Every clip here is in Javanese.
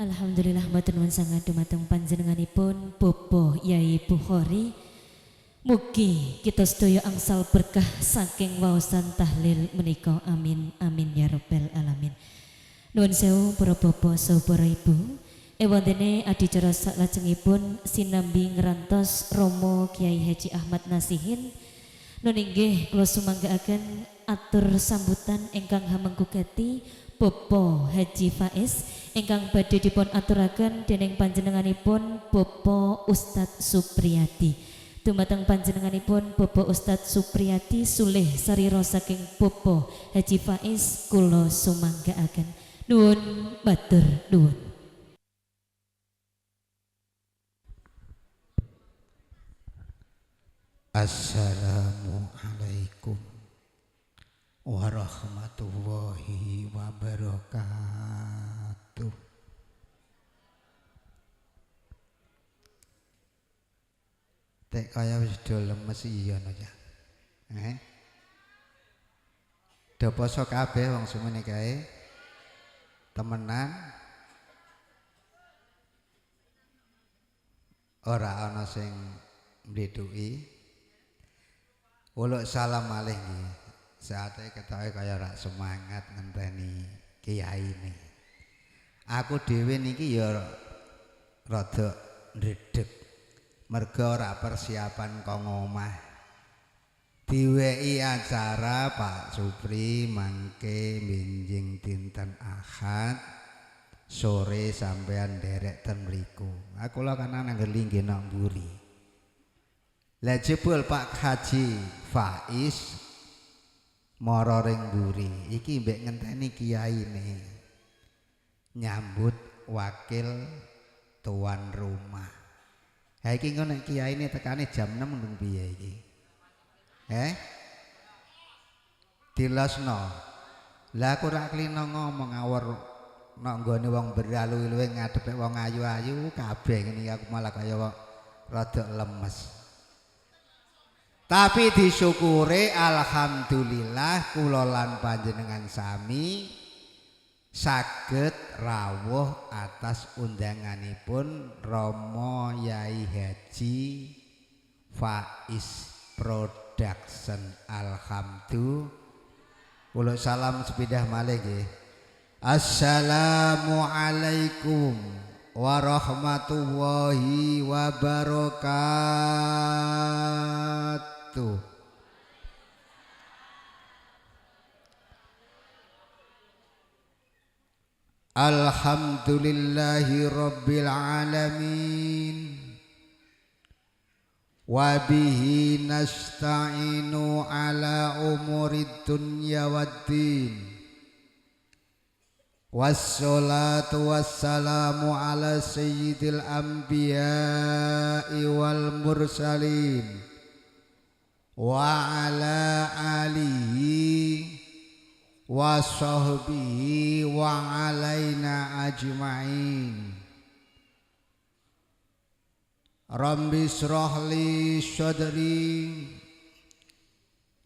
Alhamdulillah matur nuwun sanget dumateng panjenenganipun Bobo Yai Bukhari. Mugi kita sedaya angsal berkah saking waosan tahlil menika. Amin amin ya rabbal alamin. Nuwun sewu para bapak saha para ibu. Wondene adicara saklajengipun sinambi ngrantos Romo Kiai Haji Ahmad Nasihin. Nun inggih kula sumanggaaken atur sambutan ingkang hamengkugati Bopo Haji Faiz ingkang badhe dipun aturaken dening panjenenganipun Bopo Ustadz Supriyadi. Dumateng panjenenganipun Bopo Ustadz Supriyadi sulih sarira saking Bopo Haji Faiz kula sumanggaaken. Nuwun matur nuwun. Assalamualaikum warahmatullahi wabarakatuh. Tek kaya wis do lemes iya no ya. Do poso kabeh wong semene kae. Temenan. Ora ana sing mlidhuki. Uluk salam malih nggih. Saate ketoke kaya rak semangat ngenteni kiai ini. Aku dhewe niki ya rada ndredeg. Merga ora persiapan kok ngomah. Diweki acara Pak Supri mangke benjing dinten Ahad sore sampean derek ten mriku. Aku lho kan nang linggih nang mburi. Lah jebul Pak Haji Faiz mara ring mburi iki mbek ngenteni kiyaine nyambut wakil tuan rumah. Ha iki engko nek kiyaine tekane jam 6 ndung piye iki? Dilosno. Lah aku ora klina ngomong ngawur nek nggone wong beralu-luwe ngadepe wong ayu-ayu kabeh ngene aku malah kaya rada lemes. Tapi disyukuri alhamdulillah kula lan panjenengan sami saged rawuh atas undanganipun Romo Yai Haji Faiz Production. Alhamdulillah. Kula salam sepidah malih nggih. Assalamualaikum warahmatullahi wabarakatuh. Alhamdulillahi rabbil alamin wa bihi nasta'inu ala umurid dunya waddin wassalatu wassalamu ala sayyidil anbiya'i wal mursalin wa ala alihi wa sahbihi wa alaina ajma'in. Rabbi shrah li sadri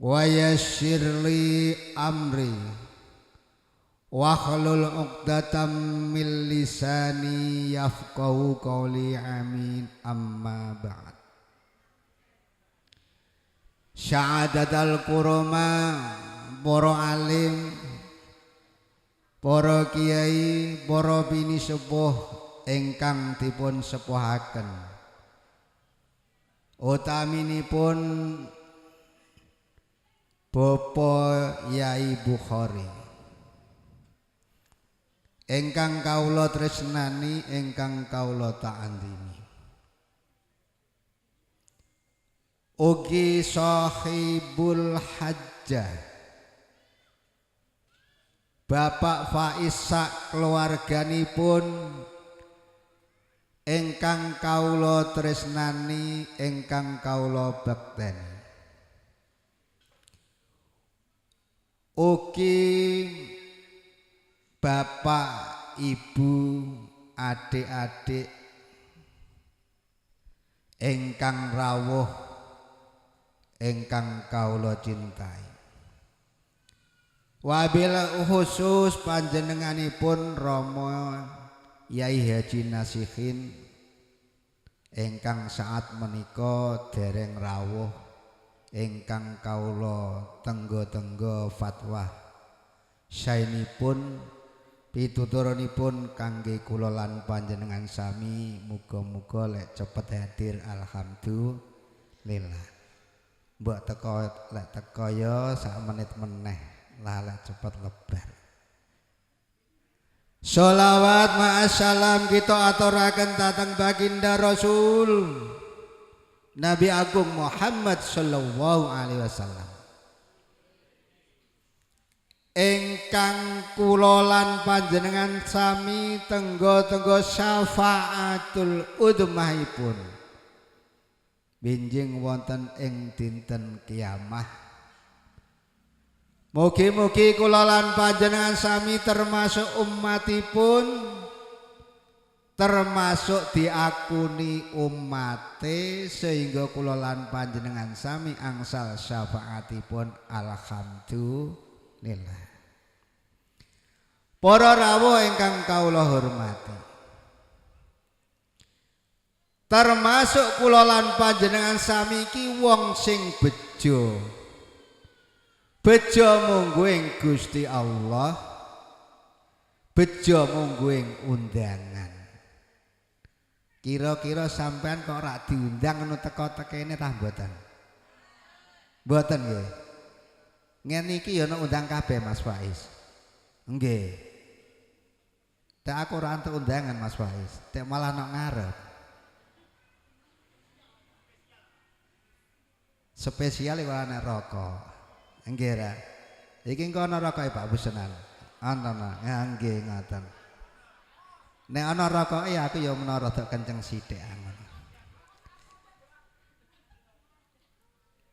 wa yassir li amri wa hlul 'uqdatam min lisani yafqahu qawli. Amin. Amma ba'd. Syahadatul kurama, para alim, para kiai, para bini sepuh ingkang dipun sepuhaken. Utaminipun Bapak Yai Bukhari ingkang kawula tresnani, ingkang kawula ta'andimi. Ugi sahibul hajjah Bapak Faiz sak keluarganipun ingkang kawula tresnani, ingkang kawula bekteni. Ugi bapak, ibu, adik-adik ingkang rawuh, ingkang kawula cintai. Wabil khusus panjenenganipun Romo Yai Haji Nasihin ingkang saat menika dereng rawuh ingkang kawula tenggo-tenggo fatwa saenipun pituturunipun kangge kula lan panjenengan sami muga-muga lek cepet hadir alhamdulillah. Mbok teko ya sak menit meneh lah lek cepet lebar. Sholawat ma'assalam kita aturaken dhateng baginda Rasul Nabi Agung Muhammad sallallahu alaihi wasallam. Ingkang kula lan panjenengan sami tenggo-tenggo syafaatul udmahipun benjing wonten ing dinten kiamah. Mugi-mugi kula lan panjenengan sami termasuk umatipun, termasuk diakuni umate sehingga kula lan panjenengan sami angsal syafaatipun alhamdulillah. Para rawuh ingkang kawula hormati, termasuk kula lan panjenengan sami iki wong sing bejo. Bejo munggu ing Gusti Allah, bejo munggu ing undangan. Kira-kira sampean kok ora diundang ngono teko-tekene tah mboten? Mboten nggih. Ngene iki ya nek undang kabeh Mas Faiz. Nggih. Tek aku ora antuk undangan Mas Faiz, tek malah nok ngarep. Spesial iki ana rokok. Nggih ra. Iki engko ana rokoke Pak Busenan. Ana nggih ngoten. Nek ana rokoke aku ya menawa rada kenceng sithik angon.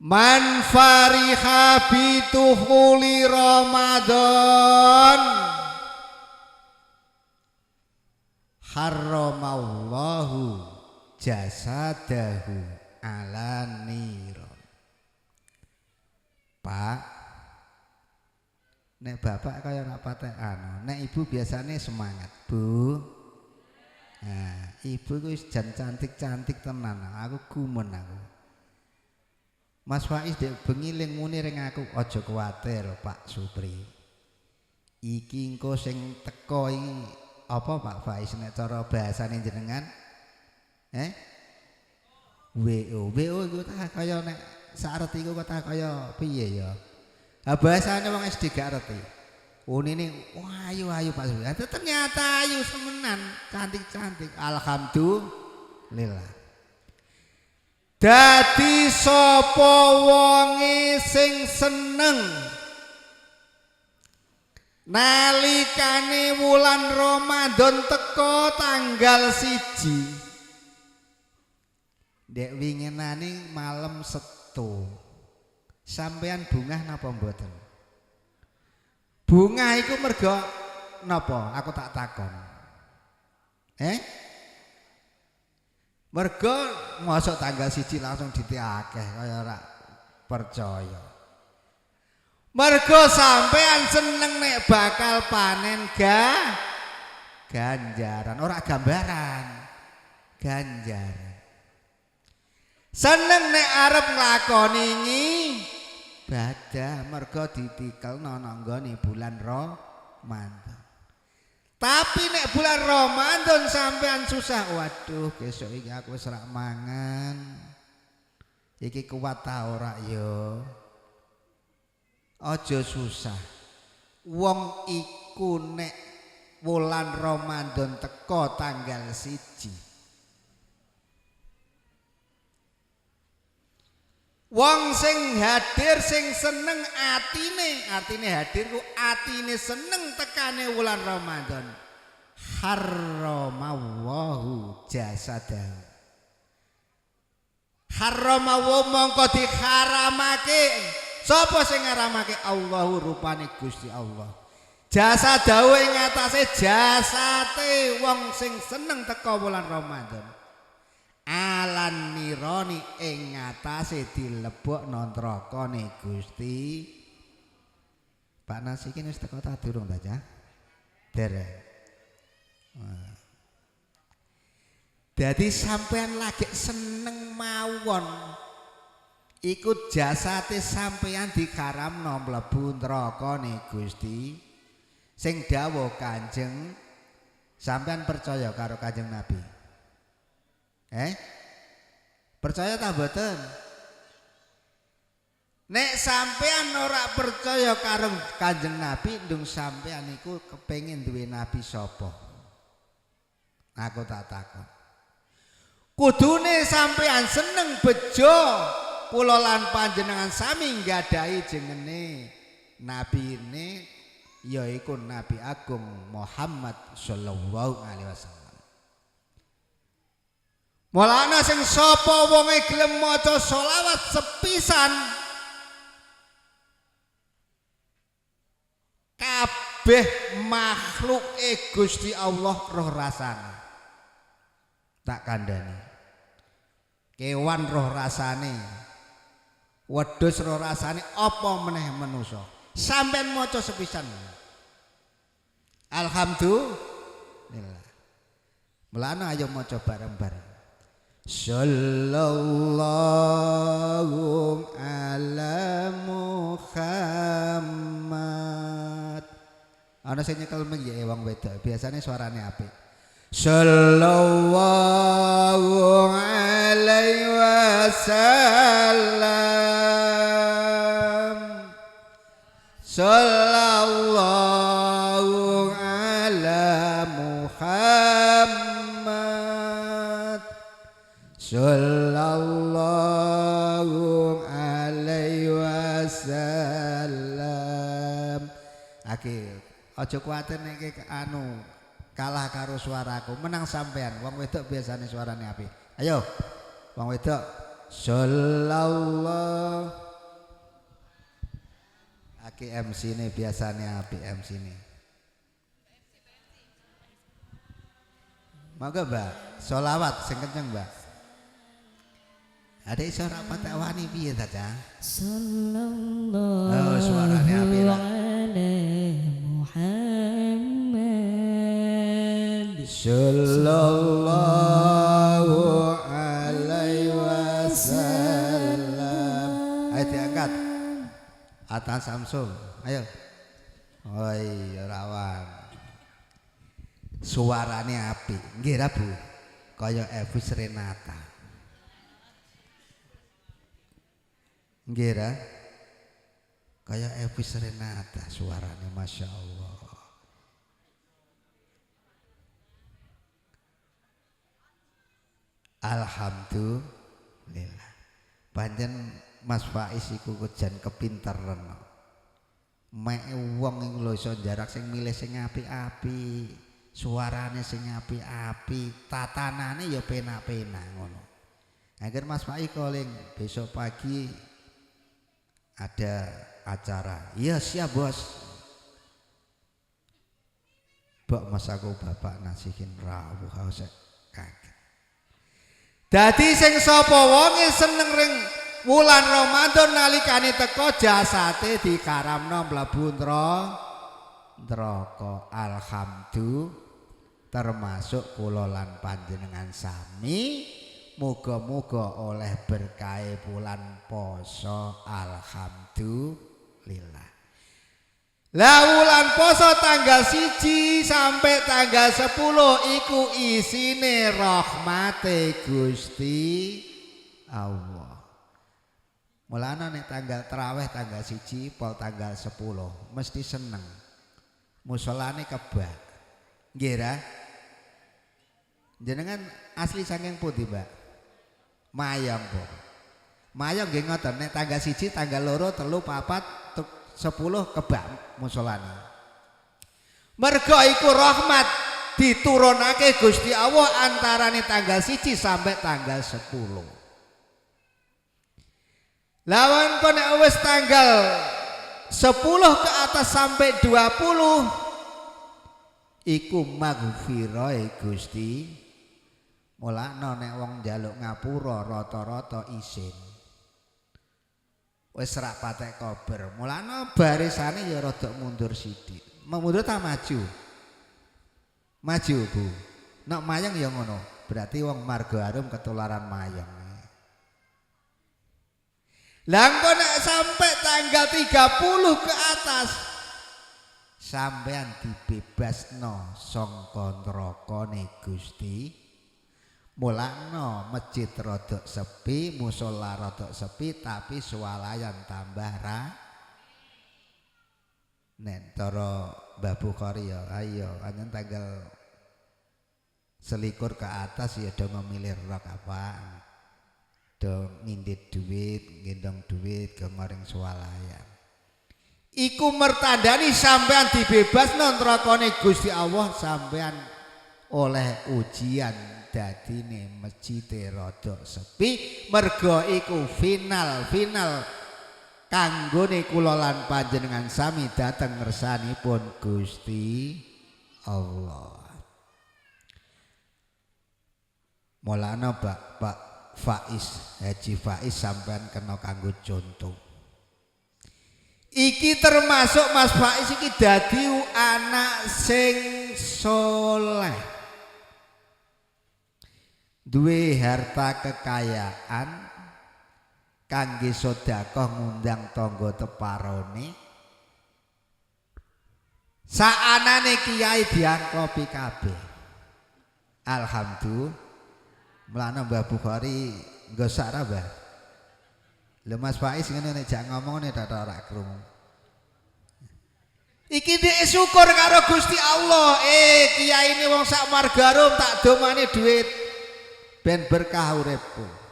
Man fariha bituhuli Ramadan harramallahu jasadahu ala niron. Pak, nek bapak kaya ora patek anu, nek ibu biasanya semangat, Bu. Nah, ibu ku wis jan cantik-cantik tenan, aku gumen aku. Mas Faiz dek bengi ling muni ring aku, aja kuwatir Pak Supri. Iki engko sing teko iki apa Pak Faiz nek cara bahasane jenengan? WO iku ta kaya nek saarti iku kata kaya piye ya? Ha bahasane wong SD gak ngerti. Unine ayu Pak Supri. Ternyata ayu semenan, cantik-cantik. Alhamdulillah. Dadi sapa wonge sing seneng nalikane wulan Ramadan teko tanggal 1. Dek winginane malam Setu. Sampean bungah napa mboten? Bungah iku mergo napa? Aku tak takon. Mergo mosok tanggal 1 langsung ditiakeh kaya ora percaya. Mergo sampean seneng nek bakal panen ganjaran, ora gambaran. Ganjaran. Seneng nek arep nglakoni ibadah mergo ditikelno nang nggone bulan Ramadan. Tapi nek bulan Ramadan sampean susah, waduh besok iki aku wis ora mangan. Iki kuat ta ora ya? Aja susah. Wong iku nek wulan Ramadan teko tanggal 1. Wong sing hadir sing seneng atine hadir ku atine seneng tekane wulan Ramadan. Harramallahu jasadahu. Harramawu mongko diharamake. Sapa sing ngaramake? Allahu rupane Gusti Allah. Jasadahu ing atase jasate wong sing seneng teka wulan Ramadan. Alan nironi ing atase dilebokno nerakane Gusti. Pak Nasikin wis teko ta durung ta, Cah? Dereng. Dadi sampean lagi seneng mawon iku jasate sampean dikaramno mlebu neraka nih Gusti. Sing dawuh Kanjeng, sampean percaya karo Kanjeng Nabi? Percaya ta mboten? Nek sampean ora percaya karo Kanjeng Nabi, ndung sampean iku kepengin duwe nabi sapa? Aku tak takon. Kudune sampean seneng bejo kula lan panjenengan sami nggadahi jengene nabi ini yaiku Nabi Agung Muhammad sallallahu alaihi wasallam. Mulane sing sapa wonge gelem maca selawat sepisan kabeh makhluke Gusti Allah roh rasane. Tak kandhani. Kewan roh rasane, wedhus roh rasane, apa meneh manusa. Sampeyan maca sepisan. Alhamdulillah. Mulane ayo maca bareng-bareng. Sallallahu ala Muhammad. Ana sing nyekel mic ya wong wedok, biasane suarane apik. Sallallahu alaihi wasallam. Sallallahu ala Muhammad. Sallallahu alaihi wasallam. Akhir aja kuwatir nek anu kalah karo suaraku, menang sampean. Wong wedok biasane suarane apik. Ayo. Wong wedok sallallahu. Aki MC ini biasanya apik MC ini. Monggo, Mbak. Sholawat sing kenceng, Mbak. Ada iso ra patek wani piye ta, Cang? Sallallahu suarane apik lah. Muhammad. Sallallahu alaihi wasallam. Ayo diangkat. Atas Samsung. Ayo. Oi, rawan. Suarane apik. Nggih ra, Bu? Kaya Elvis Renata. Nggih ra? Kaya Elvis Renata suarane, Masya Allah. Alhamdulillah. Panjen Mas Faiz iku kejan kepinteran. Mek wong ing lho iso jarak sing milih sing apik-apik, suarane sing apik-apik, tatanane ya penak-penak ngono. Akhir Mas Faiz calling besok pagi ada acara. Iya siap bos. Bok mas aku bapak nasihin rawuh saya kaget. Dadi sing sapa wonge seneng ring wulan Ramadan nalikane teko jasate dikaramno mlebu neraka. Alhamdulillah termasuk kula lan panjenengan sami. Muga-muga oleh berkahe bulan poso. Alhamdulillah. Lah wulan poso tanggal 1 sampai tanggal 10 iku isine rahmate Gusti Allah. Mulane nek tanggal tarawih tanggal 1 pol tanggal 10 mesti seneng. Musolane kebak. Nggih ra? Jenengan asli saking pundi, Mbak? Mayang kok. Mayang nggih ngoten nek tanggal 1, tanggal 2, 3, 4, 10 kebak musolane. Mergo iku rahmat diturunake Gusti Allah antarane tanggal 1 sampai tanggal 10. Lawan kok nek wis tanggal 10 ke atas sampai 20 iku maghfirah Gusti. Mulane nek wong njaluk ngapura rata-rata isin. Wis rak patek kober. Mulane barisane ya rada mundur sithik. Mundur ta maju? Maju, Bu. Nek mayang ya ngono. berarti wong Margo Harum ketularan mayang. Lah engko nek sampai tanggal 30 ke atas sampean dibebasno sangka nerakane Gusti. Mulakno masjid rodok sepi, musala rodok sepi, tapi swalayan tambah nek cara Mbah Bukhari ya ayo anjen tanggal 21 ke atas ya do memilih rok apa do ngindit duit gendong duit ke ngoring swalayan iku mertandani sampean dibebasno nerakane Gusti Allah sampean oleh ujian dadine masjid rodok sepi mergo iku final kanggone kula lan panjenengan sami dateng ngersanipun Gusti Allah. Mulane Pak Faiz, Haji Faiz sampean kena kanggo contoh. Iki termasuk Mas Faiz iki dadi anak sing soleh. Duwe harta kekayaan kangge sedekah ngundang tangga teparone saanane kiai diangklopi kabeh alhamdulillah mlane Mbah Bukhari nggo sak ra Mbah lho Mas Faiz ngene nek jak ngomong nek ora krungu iki dhek syukur karo Gusti Allah kiai ini wong sak Margo Harum tak domane dhuwit ben berkah uripku.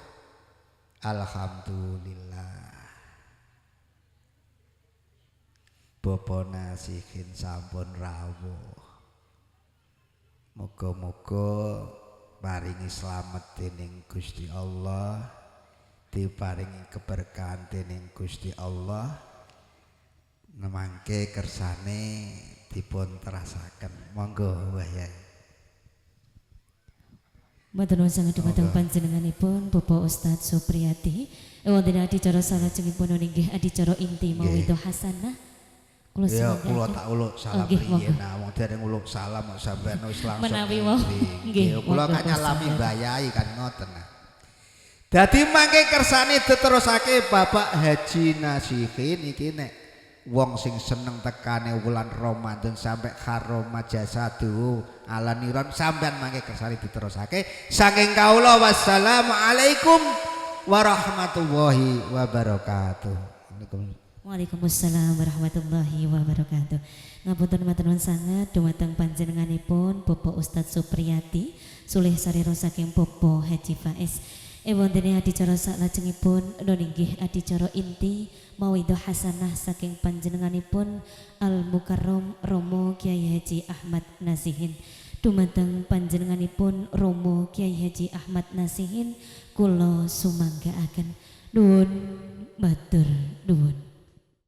Alhamdulillah. Bapa Nasihin sampun rawuh. Muga-muga paringi slamet dening Gusti Allah, diparingi keberkahan dening Gusti Allah. Nemangke kersane dipun terasaken. Monggo wayahe. Matur nuwun sanget dumateng panjenenganipun Bapak Ustadz Supriyati. Wonten adicara salajengipun inggih adicara inti mawidah hasanah. Kula ya kula tak uluk salam riyen. Nah, wong dereng uluk salam kok sampean wis langsung. Menawi wong nggih kula kan nyalami Mbah Yai kan ngoten. Dadi mangke kersane diterusake Bapak Haji Nasihin iki nek wong sing seneng tekane wulan Ramadan sampai kharoma jasadu ala niron sampean mangke kersane diterusake saking kaula wassalamualaikum warahmatullahi wabarakatuh. Waalaikumsalam warahmatullahi wabarakatuh. Ngapunten matur nuwun sanget dumateng panjenenganipun Bapak Ustadz Supriyati sulih sarira saking Bapak Haji Faiz. Wonten adicara salajengipun inggih adicara inti mawidah hasanah saking panjenenganipun Al Mukarram Romo Kiai Haji Ahmad Nasihin. Dumateng panjenenganipun Romo Kiai Haji Ahmad Nasihin kula sumanggaaken. Nuwun matur nuwun.